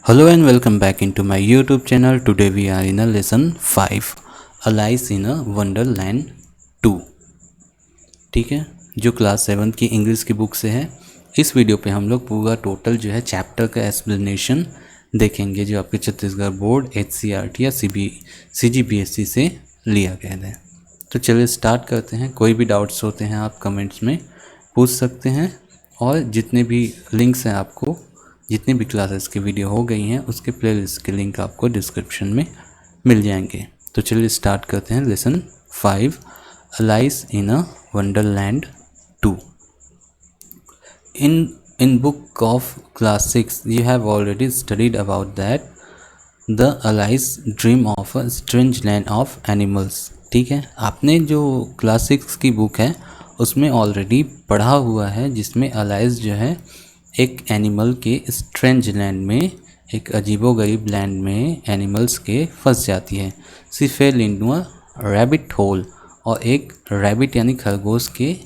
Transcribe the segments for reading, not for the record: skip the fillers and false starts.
Hello and welcome back into my YouTube channel. Today we are in a lesson 5 Alice in a Wonderland 2. ठीक है, जो class 7 की English की book से है। इस वीडियो पे हम लोग पूरा टोटल जो है चैप्टर का एक्सप्लेनेशन देखेंगे, जो आपके छत्तीसगढ़ बोर्ड HCRT या CGPSC से लिया गया है। तो चलिए स्टार्ट करते हैं। कोई भी डाउट्स होते हैं आप कमेंट्स में पूछ सकते हैं, और जितने भी लिंक्स हैं आपको, जितने भी क्लासेस की वीडियो हो गई हैं उसके प्लेलिस्ट के लिंक आपको डिस्क्रिप्शन में मिल जाएंगे। तो चलिए स्टार्ट करते हैं lesson 5 Alice in a Wonderland 2। In book of class 6 you have already studied about that the Alice dream of a strange land of animals। ठीक है, आपने जो क्लास 6 की बुक है उसमें ऑलरेडी पढ़ा हुआ है, जिसमें अलाइस जो है एक एनिमल के स्ट्रेंज लैंड में, एक अजीबोगरीब लैंड में एनिमल्स के फंस जाती है। She fell into a rabbit hole, और एक रैबिट यानी खरगोश के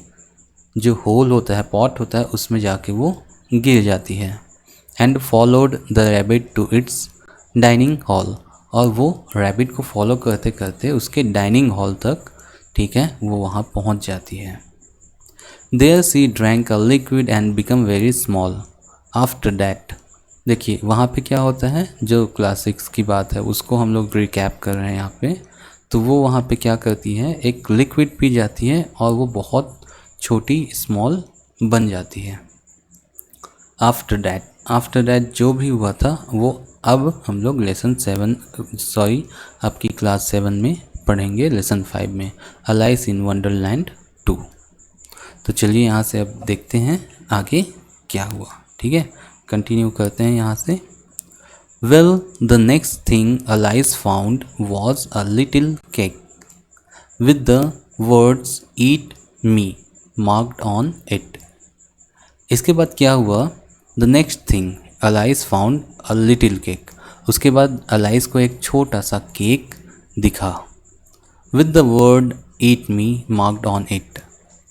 जो होल होता है, पॉट होता है, उसमें जाके वो गिर जाती है। And followed the rabbit to its dining hall, और वो रैबिट को फॉलो करते करते उसके डाइनिंग हॉल तक, ठीक है, वो वहाँ पहुँच जाती है। There she drank a liquid and became very small. After that, देखिए वहाँ पे क्या होता है, जो क्लास 6 की बात है उसको हम लोग रिकैप कर रहे हैं यहाँ पे। तो वो वहाँ पे क्या करती है, एक लिक्विड पी जाती है और वो बहुत छोटी स्मॉल बन जाती है। आफ्टर दैट जो भी हुआ था वो अब हम लोग आपकी क्लास 7 में पढ़ेंगे, लेसन 5 में, अलाइस इन वंडरलैंड 2। तो चलिए यहाँ से अब देखते हैं आगे क्या हुआ। ठीक है, कंटिन्यू करते हैं यहाँ से। Well the next thing Alice found was a little cake with the words eat me marked on it. इसके बाद क्या हुआ, the next thing Alice found a little cake, उसके बाद अलाइस को एक छोटा सा केक दिखा, with the word eat me marked on it,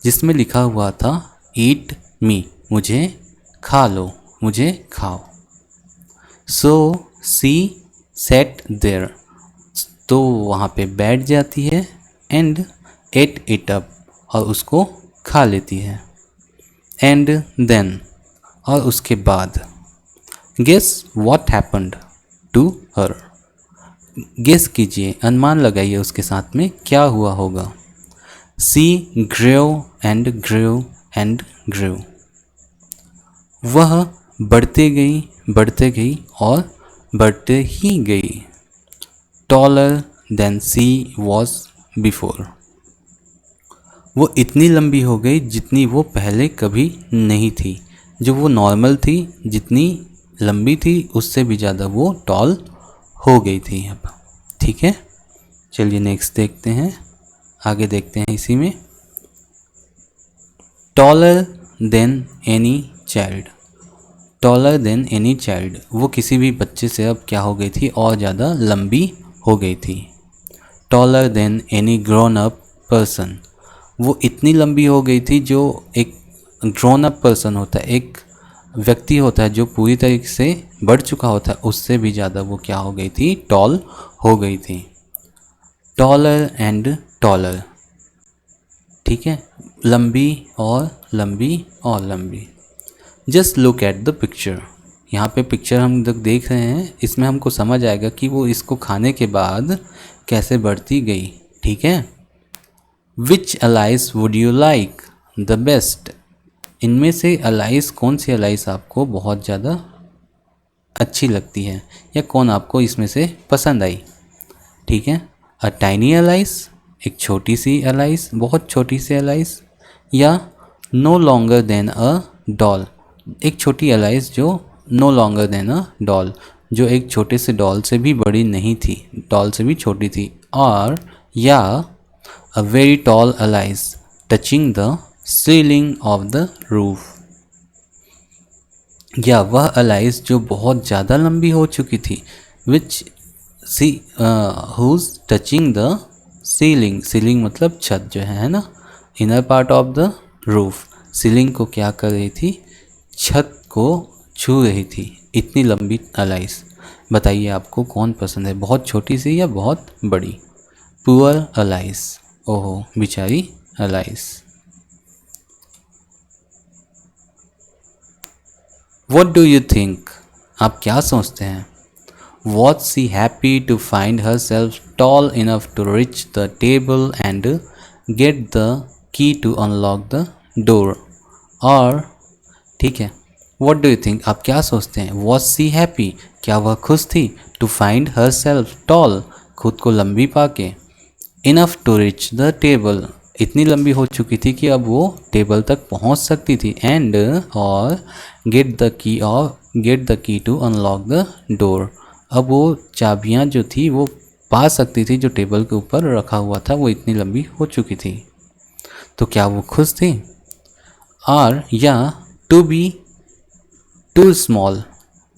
जिसमें लिखा हुआ था ईट मी, मुझे खा लो, मुझे खाओ। सो सी सेट देयर, तो वहाँ पे बैठ जाती है, एंड एट इट अप, और उसको खा लेती है। एंड देन, और उसके बाद, guess what happened to her, guess कीजिए, अनुमान लगाइए उसके साथ में क्या हुआ होगा। She grew and grew and grew, वह बढ़ते गई और बढ़ते ही गई। Taller than she was before, वो इतनी लंबी हो गई जितनी वो पहले कभी नहीं थी। जो वो नॉर्मल थी, जितनी लंबी थी, उससे भी ज़्यादा वो टॉल हो गई थी अब। ठीक है, चलिए नेक्स्ट देखते हैं, आगे देखते हैं इसी में। Taller than any child, taller than any child, वो किसी भी बच्चे से अब क्या हो गई थी, और ज़्यादा लंबी हो गई थी। Taller than any grown up person, वो इतनी लंबी हो गई थी, जो एक ग्रोन अप पर्सन होता है, एक व्यक्ति होता है जो पूरी तरीके से बढ़ चुका होता है, उससे भी ज़्यादा वो क्या हो गई थी, टॉल हो गई थी। टॉलर एंड टॉलर, ठीक है, लंबी और लंबी और लंबी। Just look at the picture, यहाँ पे पिक्चर हम जब देख रहे हैं इसमें हमको समझ आएगा कि वो इसको खाने के बाद कैसे बढ़ती गई। ठीक है, which Alice would you like the best, इनमें से अलाइस, कौन सी अलाइस आपको बहुत ज़्यादा अच्छी लगती है, या कौन आपको इसमें से पसंद आई। ठीक है, अ टाइनी अलाइस, एक छोटी सी अलाइस, बहुत छोटी सी अलाइस, या no longer than a doll, एक छोटी अलाइस जो no longer than a doll, जो एक छोटे से डॉल से भी बड़ी नहीं थी, डॉल से भी छोटी थी। और या a very tall Alice touching the ceiling of the roof, या वह अलाइस जो बहुत ज़्यादा लंबी हो चुकी थी, which she was touching the ceiling, ceiling मतलब छत जो है ना, inner part of the roof, ceiling को क्या कर रही थी, छत को छू रही थी, इतनी लंबी अलाइस। बताइए आपको कौन पसंद है, बहुत छोटी सी या बहुत बड़ी। पुअर अलाइस, ओहो बेचारी Alice. What do you think, आप क्या सोचते हैं। Was she happy to find herself tall enough to reach the table and get the key to unlock the door? और ठीक है, what do you think, आप क्या सोचते हैं। Was she happy, क्या वह खुश थी। To find herself tall, खुद को लंबी पाके। Enough to reach the table, इतनी लंबी हो चुकी थी कि अब वो टेबल तक पहुंच सकती थी। एंड और get the key to unlock the door, अब वो चाबियां जो थी वो पा सकती थी, जो टेबल के ऊपर रखा हुआ था, वो इतनी लंबी हो चुकी थी। तो क्या वो खुश थी। और या to be too small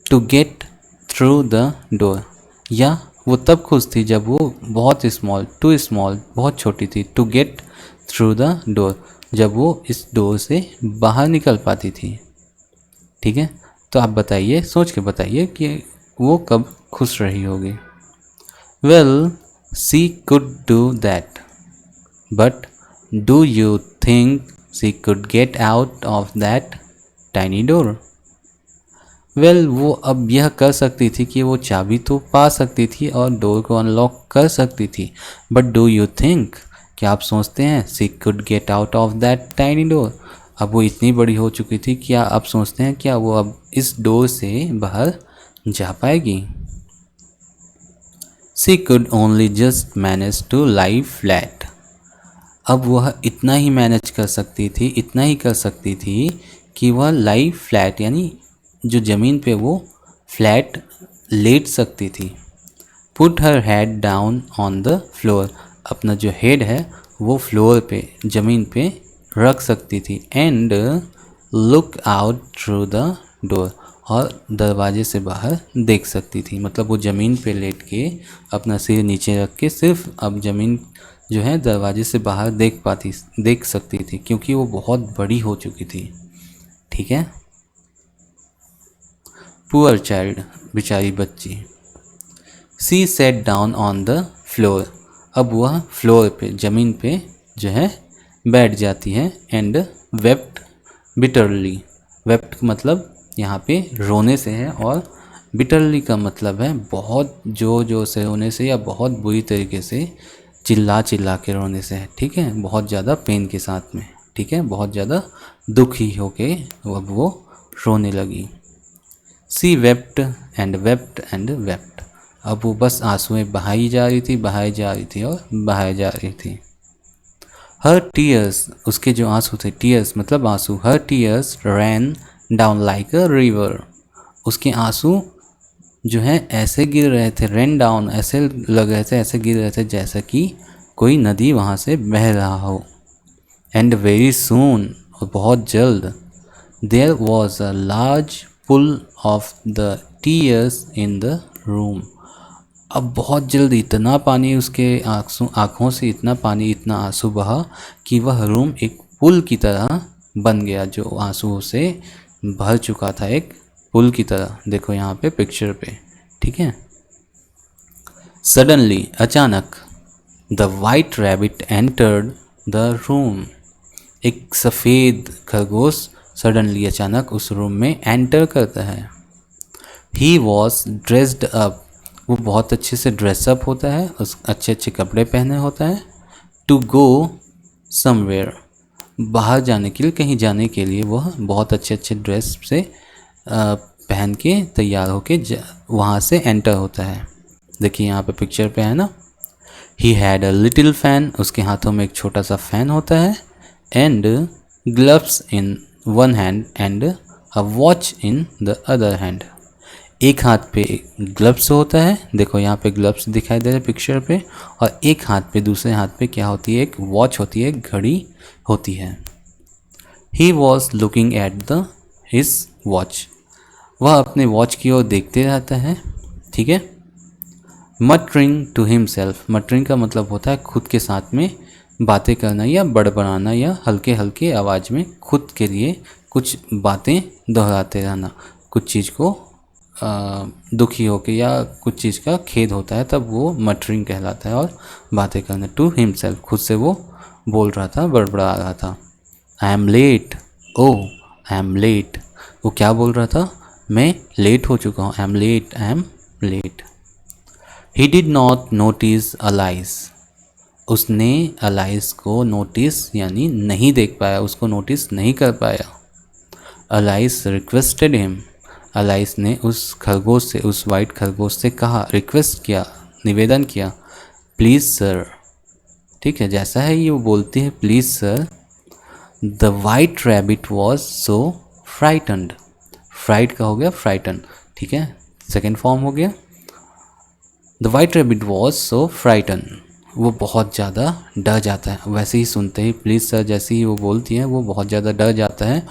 to get through the door, या वो तब खुश थी जब वो बहुत स्मॉल बहुत छोटी थी। To get through the door, जब वो इस डोर से बाहर निकल पाती थी। ठीक है, तो आप बताइए, सोच के बताइए कि वो कब खुश रही होगी। Well she could do that, but do you think she could get out of that tiny door. Well वो अब यह कर सकती थी कि वो चाबी तो पा सकती थी और डोर को अनलॉक कर सकती थी। बट डू यू थिंक, क्या आप सोचते हैं she could get out of that tiny door, अब वो इतनी बड़ी हो चुकी थी, क्या आप सोचते हैं क्या वो अब इस डोर से बाहर जा पाएगी। She could only just manage to lie flat, अब वह इतना ही मैनेज कर सकती थी, इतना ही कर सकती थी कि वह लाई फ्लैट यानी जो ज़मीन पे वो फ्लैट लेट सकती थी। Put her head down on the floor, अपना जो हेड है वो फ्लोर पे ज़मीन पे रख सकती थी। And look out through the door, और दरवाजे से बाहर देख सकती थी। मतलब वो ज़मीन पे लेट के अपना सिर नीचे रख के सिर्फ अब ज़मीन जो है दरवाजे से बाहर देख सकती थी, क्योंकि वो बहुत बड़ी हो चुकी थी। ठीक है, पुअर चाइल्ड, बेचारी बच्ची। She sat down on the floor, अब वह फ्लोर पे ज़मीन पे जो है बैठ जाती है। एंड वेप्ट बिटरली, वेप्ट मतलब यहाँ पे रोने से है, और बिटरली का मतलब है बहुत जोर से रोने से या बहुत बुरी तरीके से चिल्ला के रोने से है। ठीक है, बहुत ज़्यादा पेन के साथ में। ठीक है, बहुत ज़्यादा दुखी होके अब वो रोने लगी। सी वेप्ट एंड वेप्ट, अब वो बस आंसुएं बहाई जा रही थी और बहाई जा रही थी। हर टीयर्स, उसके जो आंसू थे, टीयर्स मतलब आंसू, हर tears rain down like a river, उसके आंसू जो है ऐसे गिर रहे थे, रैन डाउन ऐसे लग रहे थे, ऐसे गिर रहे थे जैसा कि कोई नदी वहाँ से बह रहा हो। एंड वेरी सून, और बहुत जल्द, there was a large pool of the tears in the room, अब बहुत जल्द इतना पानी उसके आँखों से इतना पानी, इतना आंसू बहा कि वह रूम एक पुल की तरह बन गया, जो आंसुओं से भर चुका था, एक पुल की तरह। देखो यहाँ पे पिक्चर पे। ठीक है, सडनली, अचानक, the white rabbit entered the room, एक सफ़ेद खरगोश सडनली अचानक उस रूम में एंटर करता है। ही वॉज ड्रेस्ड अप, वो बहुत अच्छे से ड्रेसअप होता है, उस अच्छे कपड़े पहने होता है। टू गो समवेयर, बाहर जाने के लिए, कहीं जाने के लिए वह बहुत अच्छे ड्रेस से पहन के तैयार होके वहाँ से एंटर होता है। देखिए यहाँ पे पिक्चर पे है ना। He had a little fan, उसके हाथों में एक छोटा सा फैन होता है। And gloves in one hand and a watch in the other hand, एक हाथ पे ग्लव्स होता है, देखो यहाँ पे ग्लव्स दिखाई दे रहे हैं पिक्चर पे, और एक हाथ पे, दूसरे हाथ पे क्या होती है, एक वॉच होती है, एक घड़ी होती है। He was looking at the his watch, वह अपने वॉच की ओर देखते रहता है। ठीक है, मटरिंग टू हिमसेल्फ, मटरिंग का मतलब होता है खुद के साथ में बातें करना या बड़बड़ाना, या हल्के हल्के आवाज़ में खुद के लिए कुछ बातें दोहराते रहना, कुछ चीज़ को दुखी होके या कुछ चीज़ का खेद होता है तब वो मटरिंग कहलाता है। और बातें करना, टू हिमसेल्फ, खुद से वो बोल रहा था, बड़बड़ा रहा था। I am late, oh I am late, वो क्या बोल रहा था, मैं लेट हो चुका हूँ, I am late, I am late. He did not notice Alice, उसने अलाइस को नोटिस यानी नहीं देख पाया, उसको नोटिस नहीं कर पाया। अलाइस रिक्वेस्टेड हिम, अलाइस ने उस खरगोश से, उस वाइट खरगोश से कहा, रिक्वेस्ट किया, निवेदन किया, प्लीज़ सर। ठीक है, जैसा है ये वो बोलती है please sir. The white rabbit was so frightened, fright का हो गया फ्राइटन, ठीक है, सेकेंड फॉर्म हो गया। The white rabbit was so frighten, वो बहुत ज़्यादा डर जाता है, वैसे ही सुनते ही प्लीज़ सर जैसे ही वो बोलती है वो बहुत ज़्यादा डर जाता है।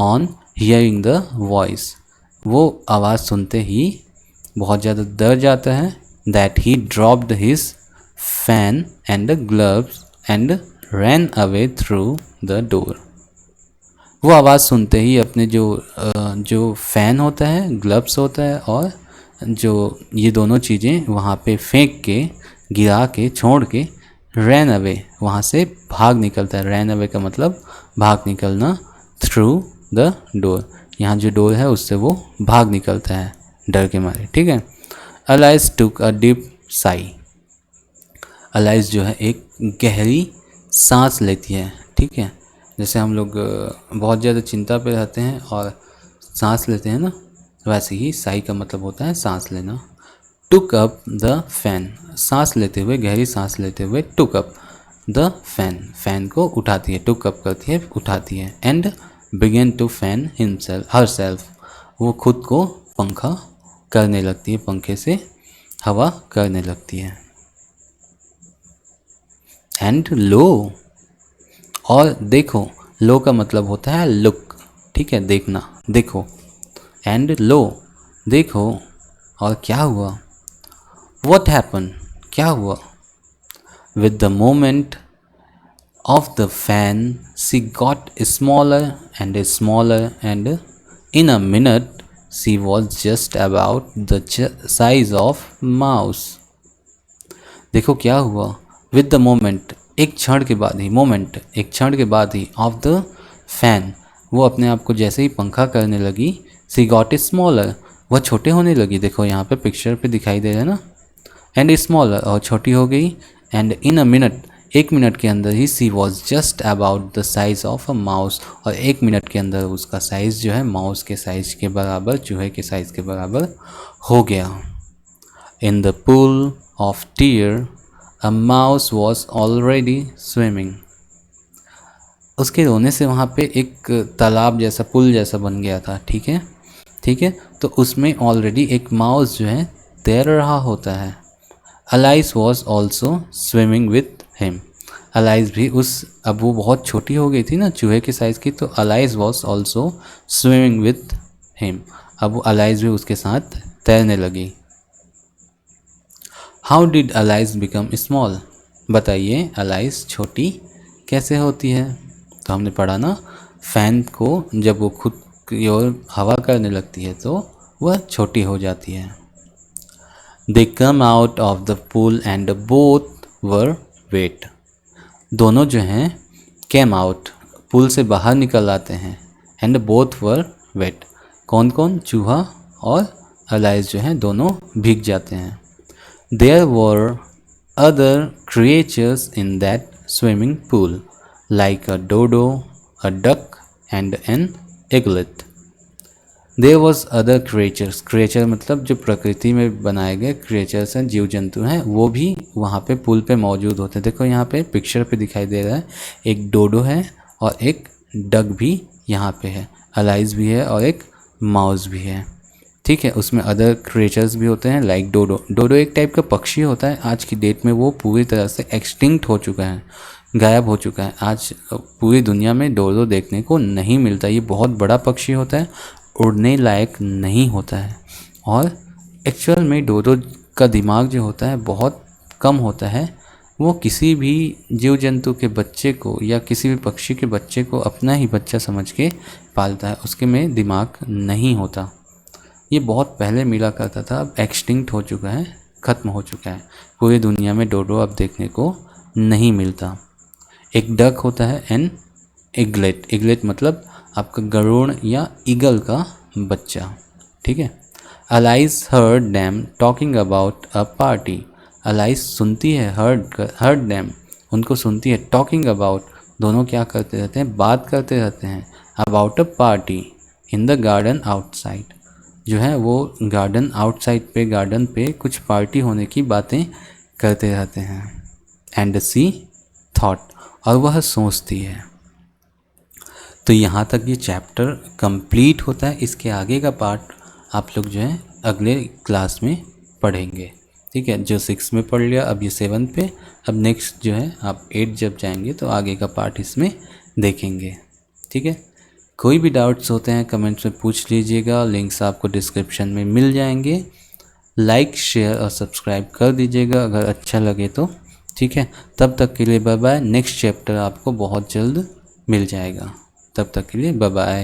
ऑन हियरिंग द वॉइस, वो आवाज़ सुनते ही बहुत ज़्यादा डर जाता है। That he dropped his fan and gloves and ran away through the door, वो आवाज़ सुनते ही अपने जो फ़ैन होता है, ग्लव्स होता है और जो ये दोनों चीज़ें वहाँ पे फेंक के, गिरा के, छोड़ के, रैन अवे, वहाँ से भाग निकलता है। रैन अवे का मतलब भाग निकलना, थ्रू द डोर, यहाँ जो डोर है उससे वो भाग निकलता है डर के मारे। ठीक है। Alice took a deep Sai, Alice जो है एक गहरी सांस लेती है। ठीक है, जैसे हम लोग बहुत ज़्यादा चिंता पे रहते हैं और सांस लेते हैं ना, वैसे ही साई का मतलब होता है सांस लेना। टुक अप द फैन, सांस लेते हुए, गहरी सांस लेते हुए, took up the fan, fan को उठाती है, टुक अप करती है, उठाती है। And began to fan himself, herself, वो खुद को पंखा करने लगती है, पंखे से हवा करने लगती है। एंड लो, और देखो, लो का मतलब होता है लुक। ठीक है, देखना, देखो। एंड लो, देखो, और क्या हुआ, व्हाट हैपन, क्या हुआ। With the moment of the fan she got smaller and smaller and in a minute she was just about the size of mouse. देखो क्या हुआ, विद द मोमेंट, एक क्षण के बाद ही, मोमेंट एक क्षण के बाद ही, ऑफ द फैन, वो अपने आप को जैसे ही पंखा करने लगी, सी गॉट स्मॉलर, वह छोटे होने लगी। देखो यहाँ पे पिक्चर पे दिखाई दे रहा है ना, एंड स्मॉलर, और छोटी हो गई। एंड इन अ मिनट, एक मिनट के अंदर ही, she was just about the size of a mouse, और एक मिनट के अंदर उसका साइज़ जो है माउस के साइज़ के बराबर, चूहे के साइज़ के बराबर हो गया। In the pool of tear a mouse was already swimming, उसके रोने से वहाँ पे एक तालाब जैसा, पुल जैसा बन गया था। ठीक है, ठीक है, तो उसमें ऑलरेडी एक माउस जो है तैर रहा होता है। Alice was also swimming with him, Alice भी उस, अब वो बहुत छोटी हो गई थी ना, चूहे के साइज़ की, तो Alice was also swimming with him, अब वो अलाइस भी उसके साथ तैरने लगी। How did Alice become small, बताइए अलाइस छोटी कैसे होती है। तो हमने पढ़ा ना, फ़ैन को जब वो खुद की ओर हवा करने लगती है तो वह छोटी हो जाती है। They came out of the pool and both were wet, दोनों जो हैं कैम आउट, पूल से बाहर निकल आते हैं। एंड बोथ वर वेट, कौन कौन, चूहा और अलाइस जो हैं दोनों भीग जाते हैं। There were other creatures in that swimming pool, like a dodo, a duck, and an eaglet. There was other creatures, creature मतलब जो प्रकृति में बनाए गए creatures हैं, जीव जंतु हैं, वो भी वहाँ पे पुल पे मौजूद होते हैं। देखो यहाँ पे पिक्चर पे दिखाई दे रहा है, एक डोडो है और एक डक भी यहाँ पे है, अलाइस भी है और एक माउस भी है। ठीक है, उसमें अदर क्रिएचर्स भी होते हैं, लाइक डोडो। डोडो एक टाइप का पक्षी होता है, आज की डेट में वो पूरी तरह से एक्सटिंक्ट हो चुका है, गायब हो चुका है। आज पूरी दुनिया में डोडो देखने को नहीं मिलता। ये बहुत बड़ा पक्षी होता है, उड़ने लायक नहीं होता है, और एक्चुअल में डोडो का दिमाग जो होता है बहुत कम होता है। वो किसी भी जीव जंतु के बच्चे को या किसी भी पक्षी के बच्चे को अपना ही बच्चा समझ के पालता है, उसके में दिमाग नहीं होता। ये बहुत पहले मिला करता था, अब एक्सटिंक्ट हो चुका है, ख़त्म हो चुका है। पूरी दुनिया में डोडो अब देखने को नहीं मिलता। एक डक होता है एंड इगलेट, इगलेट मतलब आपका गरुड़ या ईगल का बच्चा, ठीक है। Alice heard dam talking about a party, Alice सुनती है, हर्ड डैम उनको सुनती है, टॉकिंग अबाउट दोनों क्या करते रहते हैं, बात करते रहते हैं, about a party in the garden outside, जो है वो गार्डन आउटसाइड पे, गार्डन पे कुछ पार्टी होने की बातें करते रहते हैं। एंड सी थॉट, और वह सोचती है। तो यहाँ तक ये चैप्टर कंप्लीट होता है। इसके आगे का पार्ट आप लोग जो है अगले क्लास में पढ़ेंगे, ठीक है। जो 6 में पढ़ लिया, अब ये 7 पे, अब नेक्स्ट जो है आप 8 जब जाएंगे तो आगे का पार्ट इसमें देखेंगे, ठीक है। कोई भी डाउट्स होते हैं कमेंट्स में पूछ लीजिएगा, लिंक्स आपको डिस्क्रिप्शन में मिल जाएंगे। लाइक शेयर और सब्सक्राइब कर दीजिएगा अगर अच्छा लगे तो, ठीक है। तब तक के लिए बाय बाय। नेक्स्ट चैप्टर आपको बहुत जल्द मिल जाएगा, तब तक के लिए बाय बाय।